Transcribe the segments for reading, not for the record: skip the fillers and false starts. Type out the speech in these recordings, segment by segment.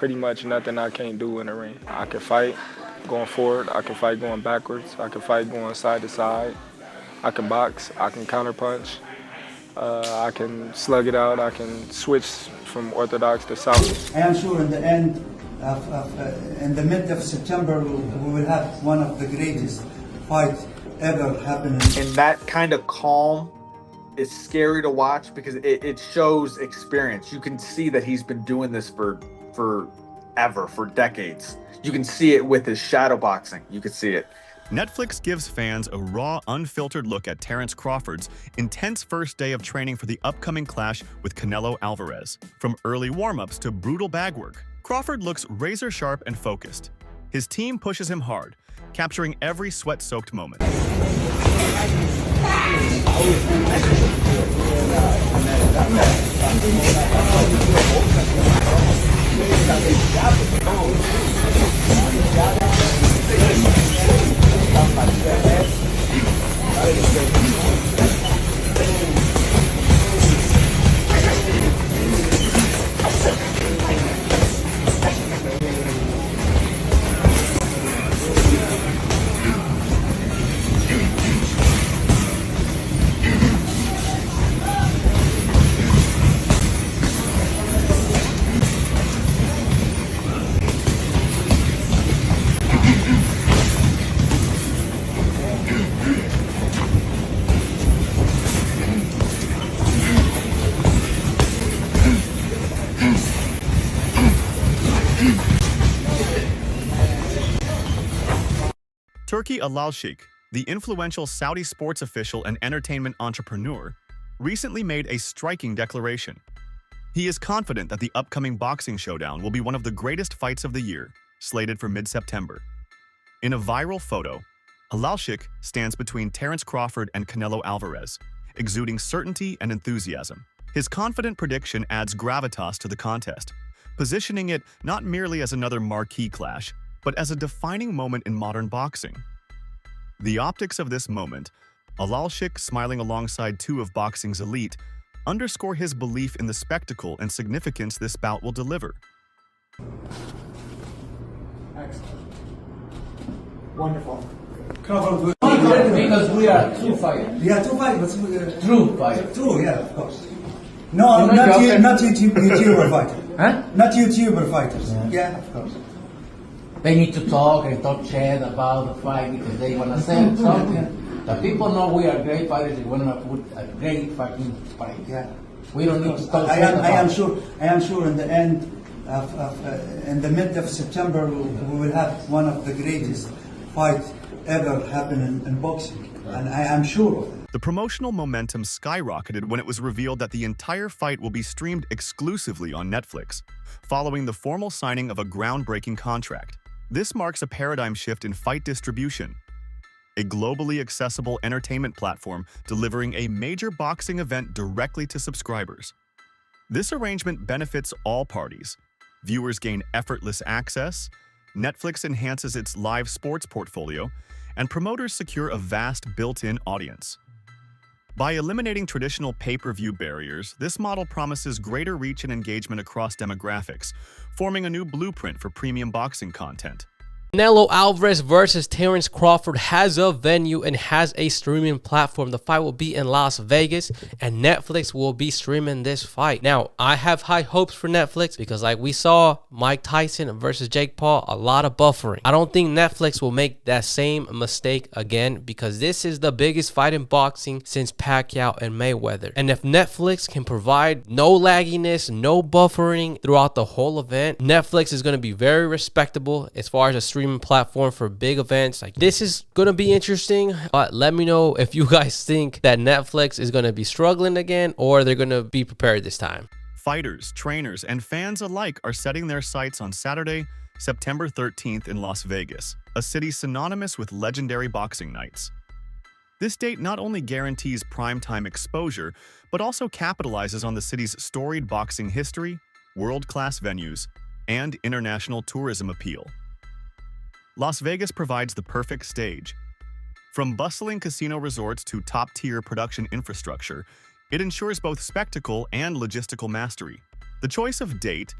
pretty much nothing I can't do in the ring. I can fight going forward, I can fight going backwards, I can fight going side to side, I can box, I can counterpunch, I can slug it out, I can switch from orthodox to south. I am sure in the end in the mid of September, we will have one of the greatest fights ever happening. And that kind of calm is scary to watch because it shows experience. You can see that he's been doing this for decades. You can see it with his shadow boxing. You can see it. Netflix gives fans a raw, unfiltered look at Terence Crawford's intense first day of training for the upcoming clash with Canelo Alvarez. From early warm-ups to brutal bag work, Crawford looks razor-sharp and focused. His team pushes him hard, capturing every sweat-soaked moment. Turki Al-Sheikh, the influential Saudi sports official and entertainment entrepreneur, recently made a striking declaration. He is confident that the upcoming boxing showdown will be one of the greatest fights of the year, slated for mid-September. In a viral photo, Al-Sheikh stands between Terence Crawford and Canelo Alvarez, exuding certainty and enthusiasm. His confident prediction adds gravitas to the contest, positioning it not merely as another marquee clash, but as a defining moment in modern boxing. The optics of this moment, Al-Sheikh smiling alongside two of boxing's elite, underscore his belief in the spectacle and significance this bout will deliver. Excellent. Wonderful. Because we are true fighters. Yeah, two fighters. True fighters. True, yeah, of course. No, not YouTuber fighter. Huh? Not YouTuber fighters. Yeah. Of course. They need to talk and talk shit about the fight because they want to say something. The people know we are great fighters. They want to put a great fucking fight. Yeah. We don't need to talk I shit about am sure in the end in the mid of September we will have one of the greatest fights ever happening in boxing. And I am sure of it. The promotional momentum skyrocketed when it was revealed that the entire fight will be streamed exclusively on Netflix, following the formal signing of a groundbreaking contract. This marks a paradigm shift in fight distribution, a globally accessible entertainment platform delivering a major boxing event directly to subscribers. This arrangement benefits all parties. Viewers gain effortless access, Netflix enhances its live sports portfolio, and promoters secure a vast built-in audience. By eliminating traditional pay-per-view barriers, this model promises greater reach and engagement across demographics, forming a new blueprint for premium boxing content. Canelo Alvarez versus Terence Crawford has a venue and has a streaming platform. The fight will be in Las Vegas and Netflix will be streaming this fight. Now, I have high hopes for Netflix because like we saw Mike Tyson versus Jake Paul, a lot of buffering. I don't think Netflix will make that same mistake again because this is the biggest fight in boxing since Pacquiao and Mayweather. And if Netflix can provide no lagginess, no buffering throughout the whole event, Netflix is going to be very respectable as far as a streaming platform for big events. Like, this is gonna be interesting, but let me know if you guys think that Netflix is gonna be struggling again or they're gonna be prepared this time. Fighters, trainers, and fans alike are setting their sights on Saturday, September 13th in Las Vegas, a city synonymous with legendary boxing nights. This date not only guarantees primetime exposure, but also capitalizes on the city's storied boxing history, world-class venues, and international tourism appeal. Las Vegas provides the perfect stage. From bustling casino resorts to top-tier production infrastructure, it ensures both spectacle and logistical mastery. The choice of date,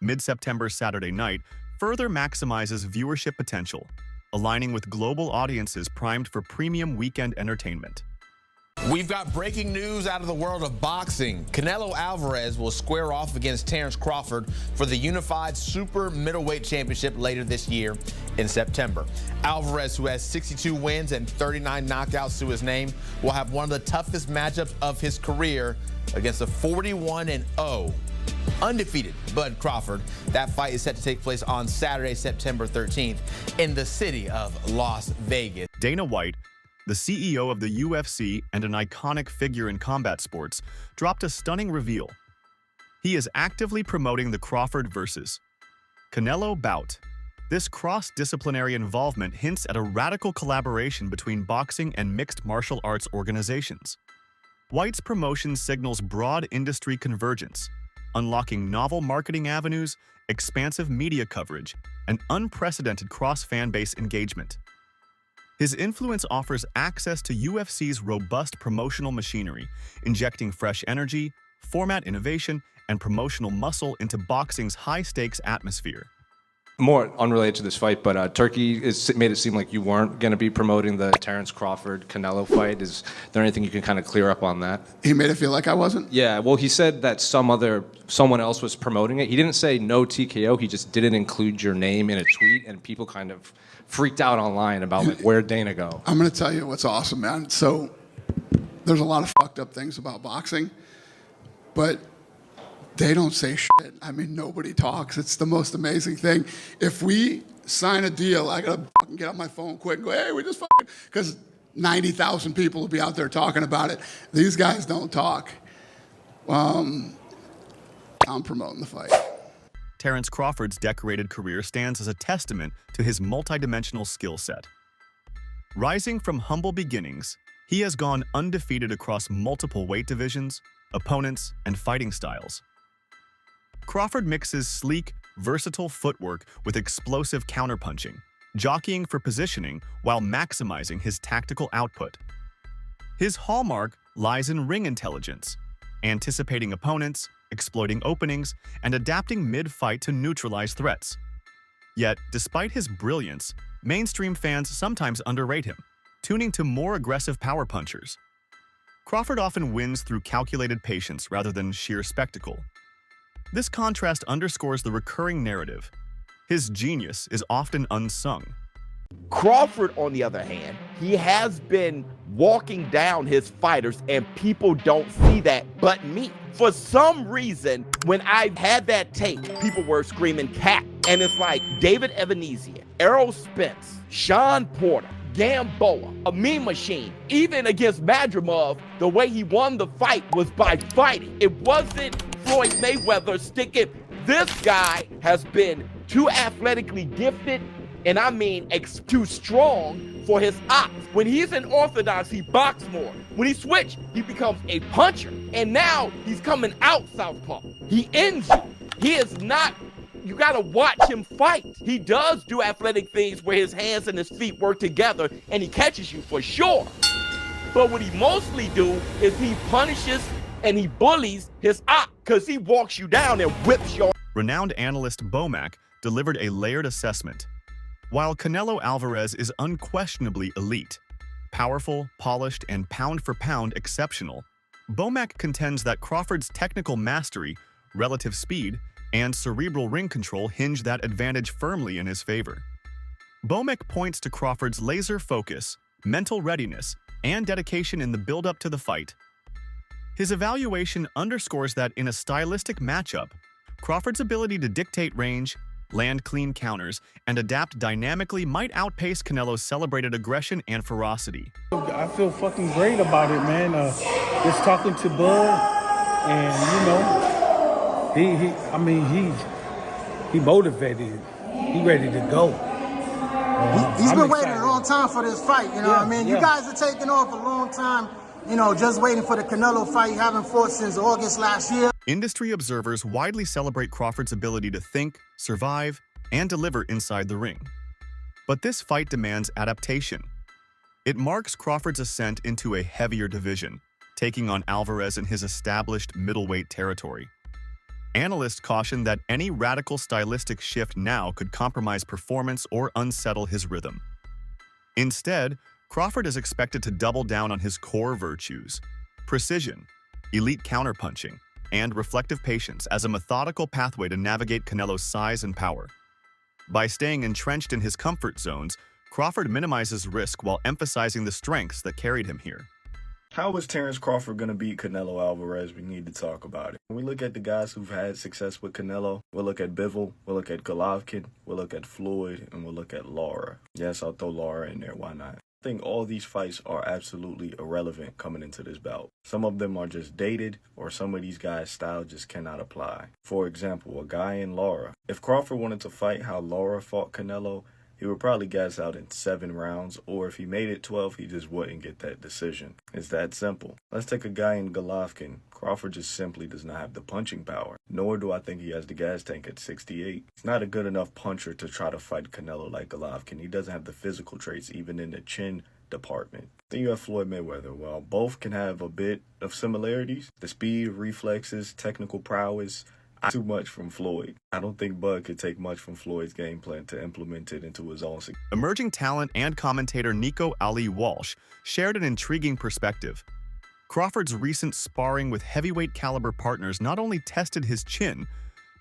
mid-September Saturday night, further maximizes viewership potential, aligning with global audiences primed for premium weekend entertainment. We've got breaking news out of the world of boxing. Canelo Alvarez will square off against Terence Crawford for the unified super middleweight championship later this year in September. Alvarez, who has 62 wins and 39 knockouts to his name, will have one of the toughest matchups of his career against a 41-0 undefeated Bud Crawford. That fight is set to take place on Saturday, September 13th in the city of Las Vegas. Dana White, the CEO of the UFC and an iconic figure in combat sports, dropped a stunning reveal. He is actively promoting the Crawford vs. Canelo bout. This cross-disciplinary involvement hints at a radical collaboration between boxing and mixed martial arts organizations. White's promotion signals broad industry convergence, unlocking novel marketing avenues, expansive media coverage, and unprecedented cross-fan base engagement. His influence offers access to UFC's robust promotional machinery, injecting fresh energy, format innovation, and promotional muscle into boxing's high-stakes atmosphere. More unrelated to this fight, but Turkey made it seem like you weren't going to be promoting the Terence Crawford-Canelo fight. Is there anything you can kind of clear up on that? He made it feel like I wasn't? Yeah, well, he said that someone else was promoting it. He didn't say no TKO. He just didn't include your name in a tweet, and people kind of freaked out online about like, where'd Dana go? I'm going to tell you what's awesome, man. So there's a lot of fucked up things about boxing, but they don't say shit. I mean, nobody talks. It's the most amazing thing. If we sign a deal, I got to fucking get on my phone quick and go, hey, we just fucking, because 90,000 people will be out there talking about it. These guys don't talk. I'm promoting the fight. Terence Crawford's decorated career stands as a testament to his multidimensional skill set. Rising from humble beginnings, he has gone undefeated across multiple weight divisions, opponents, and fighting styles. Crawford mixes sleek, versatile footwork with explosive counterpunching, jockeying for positioning while maximizing his tactical output. His hallmark lies in ring intelligence, anticipating opponents, exploiting openings, and adapting mid-fight to neutralize threats. Yet, despite his brilliance, mainstream fans sometimes underrate him, tuning to more aggressive power punchers. Crawford often wins through calculated patience rather than sheer spectacle. This contrast underscores the recurring narrative. His genius is often unsung. Crawford, on the other hand, he has been walking down his fighters, and people don't see that but me. For some reason, when I had that tape, people were screaming cat. And it's like David Ebenezer, Errol Spence, Sean Porter, Gamboa, a meme machine. Even against Madrimov, the way he won the fight was by fighting. It wasn't Floyd Mayweather sticking. This guy has been too athletically gifted, and I mean too strong for his ops. When he's in orthodox, he boxes more. When he switches, he becomes a puncher. And now he's coming out southpaw. He ends you. He is not, you gotta watch him fight. He does do athletic things where his hands and his feet work together, and he catches you for sure. But what he mostly do is he punishes and he bullies his op, because he walks you down and whips your. Renowned analyst Bomac delivered a layered assessment. While Canelo Alvarez is unquestionably elite, powerful, polished, and pound-for-pound exceptional, Bomac contends that Crawford's technical mastery, relative speed, and cerebral ring control hinge that advantage firmly in his favor. Bomac points to Crawford's laser focus, mental readiness, and dedication in the build-up to the fight. His evaluation underscores that in a stylistic matchup, Crawford's ability to dictate range, land clean counters, and adapt dynamically might outpace Canelo's celebrated aggression and ferocity. I feel fucking great about it, man. Just talking to Bud, and he motivated. He ready to go. He's been waiting a long time for this fight, you know what I mean? You guys are taking off a long time, you know, just waiting for the Canelo fight. You haven't fought since August last year. Industry observers widely celebrate Crawford's ability to think, survive, and deliver inside the ring. But this fight demands adaptation. It marks Crawford's ascent into a heavier division, taking on Alvarez in his established middleweight territory. Analyst cautioned that any radical stylistic shift now could compromise performance or unsettle his rhythm. Instead, Crawford is expected to double down on his core virtues: precision, elite counterpunching, and reflective patience as a methodical pathway to navigate Canelo's size and power. By staying entrenched in his comfort zones, Crawford minimizes risk while emphasizing the strengths that carried him here. How is Terence Crawford going to beat Canelo Alvarez? We need to talk about it. When we look at the guys who've had success with Canelo, we'll look at Bivol, we'll look at Golovkin, we'll look at Floyd, and we'll look at Lara. Yes, I'll throw Lara in there, why not? I think all these fights are absolutely irrelevant coming into this bout. Some of them are just dated, or some of these guys' style just cannot apply. For example, a guy in Lara. If Crawford wanted to fight how Lara fought Canelo, he would probably gas out in 7 rounds, or if he made it 12, he just wouldn't get that decision. It's that simple. Let's take a guy in Golovkin. Crawford just simply does not have the punching power, nor do I think he has the gas tank at 68. He's not a good enough puncher to try to fight Canelo like Golovkin. He doesn't have the physical traits, even in the chin department. Then you have Floyd Mayweather. While both can have a bit of similarities, the speed, reflexes, technical prowess, too much from Floyd. I don't think Bud could take much from Floyd's game plan to implement it into his own. Emerging talent and commentator Nico Ali Walsh shared an intriguing perspective. Crawford's recent sparring with heavyweight caliber partners not only tested his chin,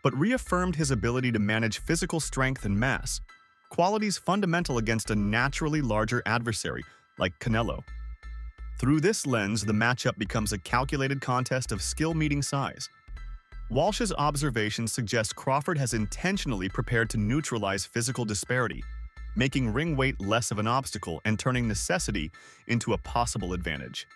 but reaffirmed his ability to manage physical strength and mass, qualities fundamental against a naturally larger adversary like Canelo. Through this lens, the matchup becomes a calculated contest of skill meeting size. Walsh's observations suggest Crawford has intentionally prepared to neutralize physical disparity, making ring weight less of an obstacle and turning necessity into a possible advantage.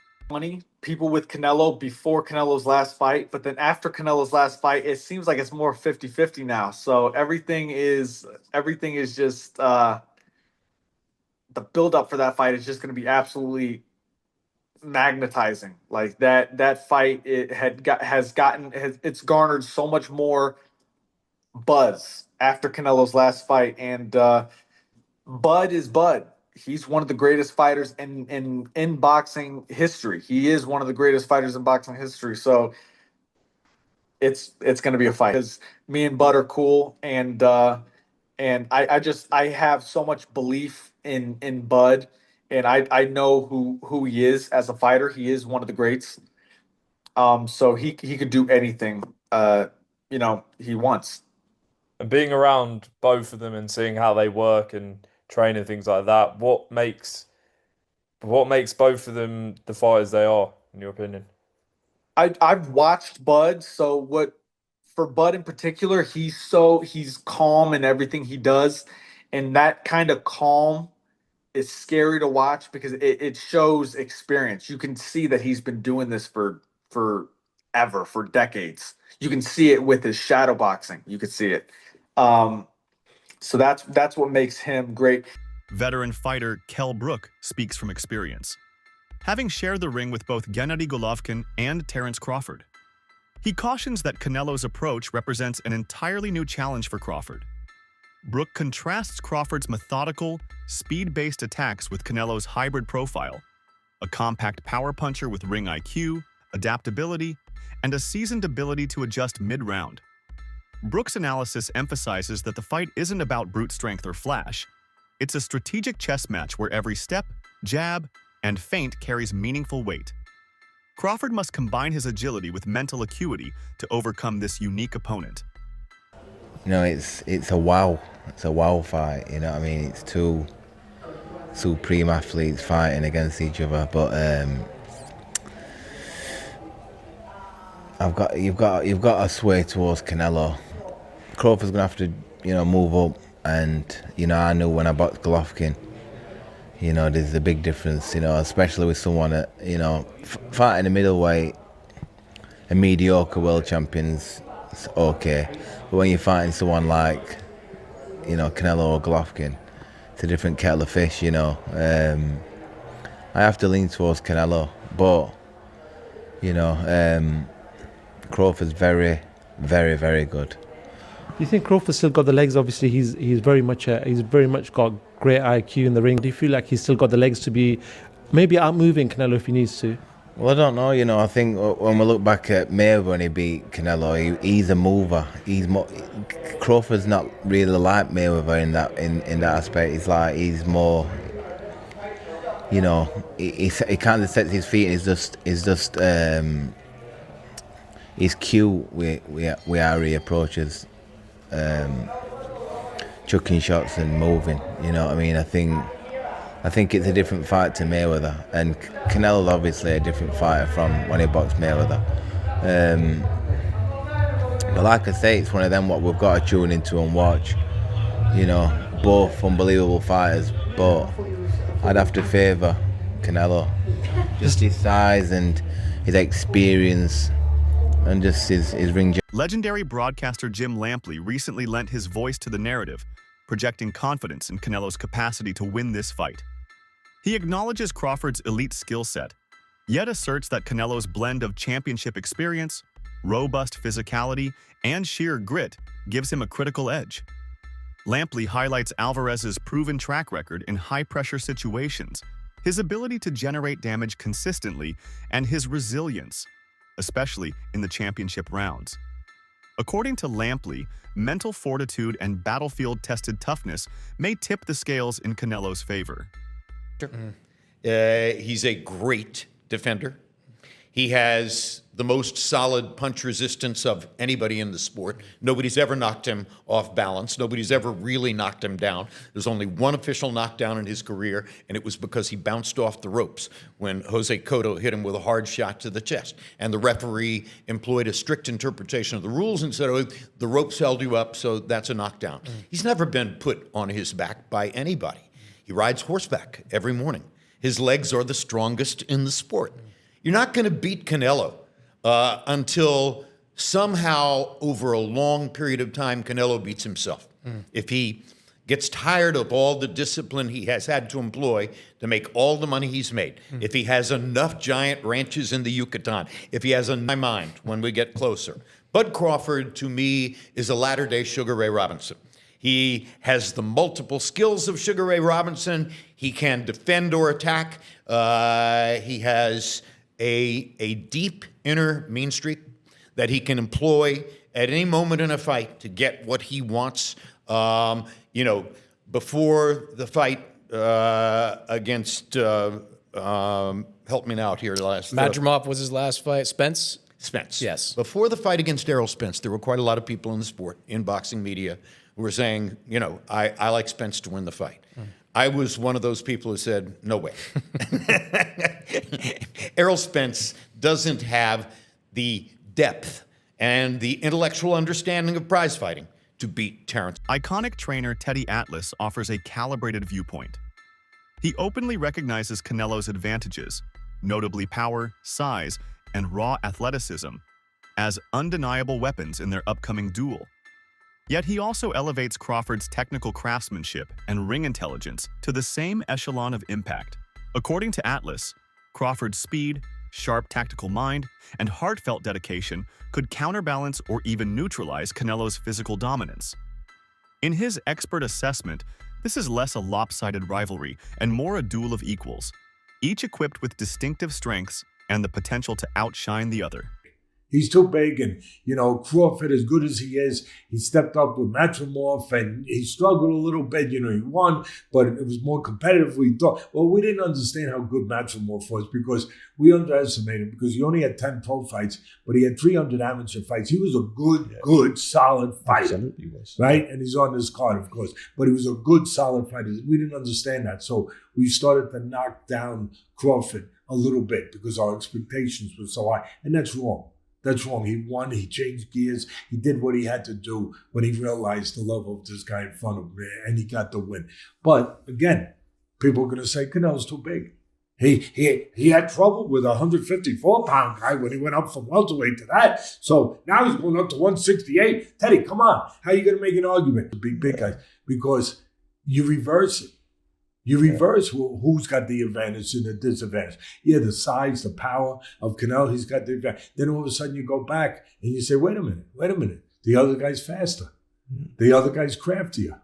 People with Canelo before Canelo's last fight, but then after Canelo's last fight, it seems like it's more 50-50 now. So everything is just the build-up for that fight is just going to be absolutely magnetizing. Like that fight, it's garnered so much more buzz after Canelo's last fight, and Bud is Bud. He's one of the greatest fighters in boxing history. He is one of the greatest fighters in boxing history. So it's going to be a fight because me and Bud are cool, and I have so much belief in Bud. And I know who he is as a fighter. He is one of the greats. So he could do anything, he wants. And being around both of them and seeing how they work and train and things like that, what makes both of them the fighters they are, in your opinion? I've watched Bud. So for Bud in particular, he's calm in everything he does, and that kind of calm is scary to watch because it shows experience. You can see that he's been doing this for decades. You can see it with his shadow boxing. You can see it. So that's what makes him great. Veteran fighter Kell Brook speaks from experience, having shared the ring with both Gennady Golovkin and Terence Crawford. He cautions that Canelo's approach represents an entirely new challenge for Crawford. Brook contrasts Crawford's methodical, speed-based attacks with Canelo's hybrid profile, a compact power puncher with ring IQ, adaptability, and a seasoned ability to adjust mid-round. Brook's analysis emphasizes that the fight isn't about brute strength or flash. It's a strategic chess match where every step, jab, and feint carries meaningful weight. Crawford must combine his agility with mental acuity to overcome this unique opponent. It's a wow fight, you know what I mean? It's two supreme athletes fighting against each other, but you've got to sway towards Canelo. Crawford's gonna have to, move up, and I knew when I boxed Golovkin, there's a big difference, especially with someone that, fighting a middleweight, a mediocre world champion's okay, but when you're fighting someone like, Canelo or Golovkin, it's a different kettle of fish, I have to lean towards Canelo, but, Crawford's very, very, very good. Do you think Crawford's still got the legs? Obviously, he's very much got great IQ in the ring. Do you feel like he's still got the legs to be maybe outmoving Canelo if he needs to? Well, I don't know. I think when we look back at Mayweather when he beat Canelo, he's a mover. Crawford's not really like Mayweather in that aspect. He's more. He kind of sets his feet. And he's just he's cute with how he approaches chucking shots and moving. You know what I mean? I think it's a different fight to Mayweather, and Canelo's obviously a different fighter from when he boxed Mayweather. But like I say, it's one of them what we've got to tune into and watch. Both unbelievable fighters, but I'd have to favour Canelo. Just his size and his experience and just his ring. Legendary broadcaster Jim Lampley recently lent his voice to the narrative, projecting confidence in Canelo's capacity to win this fight. He acknowledges Crawford's elite skill set, yet asserts that Canelo's blend of championship experience, robust physicality, and sheer grit gives him a critical edge. Lampley highlights Alvarez's proven track record in high-pressure situations, his ability to generate damage consistently, and his resilience, especially in the championship rounds. According to Lampley, mental fortitude and battlefield-tested toughness may tip the scales in Canelo's favor. He's a great defender. He has the most solid punch resistance of anybody in the sport. Nobody's ever knocked him off balance. Nobody's ever really knocked him down. There's only one official knockdown in his career, and it was because he bounced off the ropes when Jose Cotto hit him with a hard shot to the chest. And the referee employed a strict interpretation of the rules and said, oh, the ropes held you up, so that's a knockdown. He's never been put on his back by anybody. He rides horseback every morning. His legs are the strongest in the sport. You're not going to beat Canelo until somehow over a long period of time Canelo beats himself. If he gets tired of all the discipline he has had to employ to make all the money he's made, if he has enough giant ranches in the Yucatan, if he has my mind when we get closer. Bud Crawford, to me, is a latter-day Sugar Ray Robinson. He has the multiple skills of Sugar Ray Robinson. He can defend or attack. He has a deep inner mean streak that he can employ at any moment in a fight to get what he wants. Before the fight against, help me out here, Madrimov was his last fight. Spence? Spence. Yes. Before the fight against Errol Spence, there were quite a lot of people in the sport, in boxing media, who were saying, I like Spence to win the fight. I was one of those people who said, no way. Errol Spence doesn't have the depth and the intellectual understanding of prize fighting to beat Terrence. Iconic trainer Teddy Atlas offers a calibrated viewpoint. He openly recognizes Canelo's advantages, notably power, size, and raw athleticism, as undeniable weapons in their upcoming duel. Yet he also elevates Crawford's technical craftsmanship and ring intelligence to the same echelon of impact. According to Atlas, Crawford's speed, sharp tactical mind, and heartfelt dedication could counterbalance or even neutralize Canelo's physical dominance. In his expert assessment, this is less a lopsided rivalry and more a duel of equals, each equipped with distinctive strengths and the potential to outshine the other. He's too big, and, Crawford, as good as he is, he stepped up with Madrimov, and he struggled a little bit. He won, but it was more competitive we thought. Well, we didn't understand how good Madrimov was because we underestimated him because he only had 10 pro fights, but he had 300 amateur fights. He was a good, solid fighter. Absolutely was. Right? And he's on this card, of course, but he was a good, solid fighter. We didn't understand that, so we started to knock down Crawford a little bit because our expectations were so high, and that's wrong. That's wrong. He won. He changed gears. He did what he had to do when he realized the level of this guy in front of him, and he got the win. But again, people are going to say Canelo's too big. He had trouble with a 154-pound guy when he went up from welterweight to that. So now he's going up to 168. Teddy, come on. How are you going to make an argument with big guys? Because you reverse it. You reverse who's got the advantage and the disadvantage. Yeah, the size, the power of Canelo, he's got the advantage. Then all of a sudden you go back and you say, wait a minute. The other guy's faster. The other guy's craftier.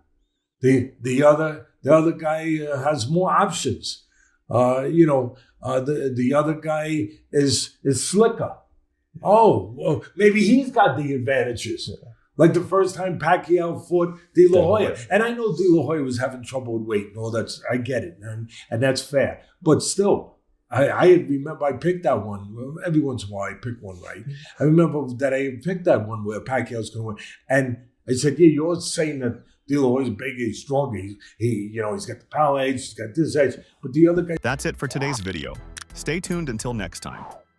The other guy has more options. The other guy is slicker. Oh, well, maybe he's got the advantages. Like the first time Pacquiao fought De La Hoya. And I know De La Hoya was having trouble with weight and all that. I get it, and that's fair. But still, I remember I picked that one. Well, every once in a while I pick one right. I remember that I picked that one where Pacquiao's going to win. And I said, yeah, you're saying that De La Hoya's bigger, he's stronger. He's got the power edge, he's got this edge. But the other guy... That's it for today's video. Stay tuned until next time.